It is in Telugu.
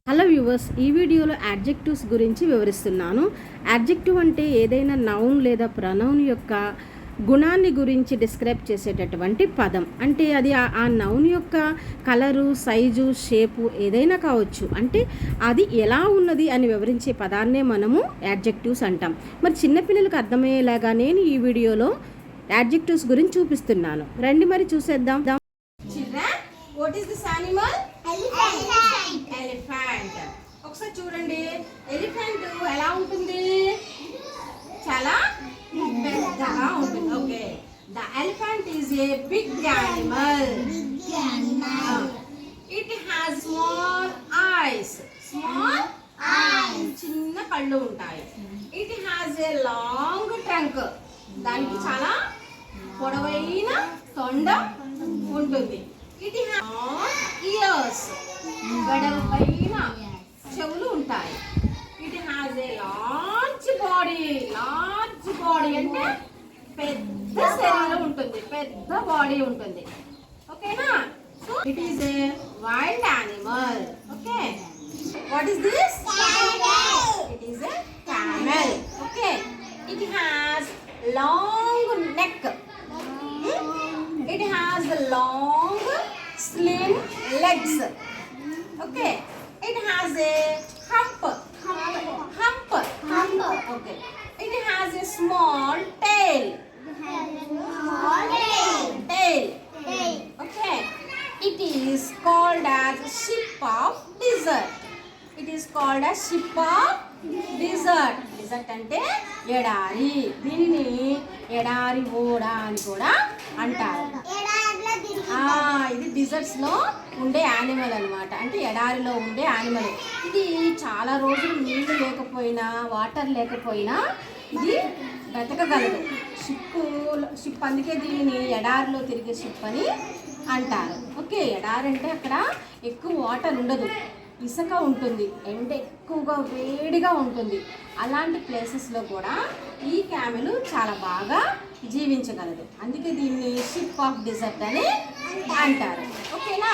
హలో వ్యూవర్స్, ఈ వీడియోలో యాడ్జెక్టివ్స్ గురించి వివరిస్తున్నాను. యాడ్జెక్టివ్ అంటే ఏదైనా నౌన్ లేదా ప్రనౌన్ యొక్క గుణాన్ని గురించి డిస్క్రైబ్ చేసేటటువంటి పదం. అంటే అది ఆ నౌన్ యొక్క కలరు, సైజు, షేపు ఏదైనా కావచ్చు. అంటే అది ఎలా ఉన్నది అని వివరించే పదాన్నే మనము యాడ్జెక్టివ్స్ అంటాం. మరి చిన్నపిల్లలకు అర్థమయ్యేలాగా నేను ఈ వీడియోలో యాడ్జెక్టివ్స్ గురించి చూపిస్తున్నాను. రండి మరి చూసేద్దాం. What is this animal? Elephant. ఒకసారి చూడండి, ఎలిఫెంట్ ఎలా ఉంటుంది? చాలా పెద్దగా ఉంటుంది. Okay, the elephant is a big animal. It has small eyes. చిన్న కళ్ళు ఉంటాయి. It has a long trunk. దానికి చాలా పొడవైన తొండ ఉంటుంది. It has years. వెడల్పైన చెవులు ఉంటాయి. It has a large body. Large body అంటే పెద్ద శరీరం ఉంటుంది, పెద్ద బాడీ ఉంటుంది. ఓకేనా? So it is a wild animal. Okay, what is this? It is a camel. Okay, it has long neck. It has long slim legs. Okay, it has a hump. Okay, it has a small tail. Okay, it is called as ship of desert. It is called as ship of desert. Desert అంటే ఎడారి. దీనిని ఎడారి ఓడ అని కూడా అంటారు. ఇది డిజర్ట్స్ లో ఉండే యానిమల్ అన్నమాట. అంటే ఎడారిలో ఉండే యానిమల్. ఇది చాలా రోజులు నీళ్లు లేకపోయినా, వాటర్ లేకపోయినా ఇది బ్రతకగలదు. షిప్ అందుకే దీనిని ఎడారిలో తిరిగే షిప్ అని అంటారు. ఓకే, ఎడారి అంటే అక్కడ ఎక్కువ వాటర్ ఉండదు, ఇసుక ఉంటుంది, ఎండ ఎక్కువగా వేడిగా ఉంటుంది. అలాంటి ప్లేసెస్లో కూడా ఈ క్యామెల్ చాలా బాగా జీవించగలదు. అందుకే దీన్ని షిప్ ఆఫ్ డెజర్ట్ అని అంటారు. ఓకేనా?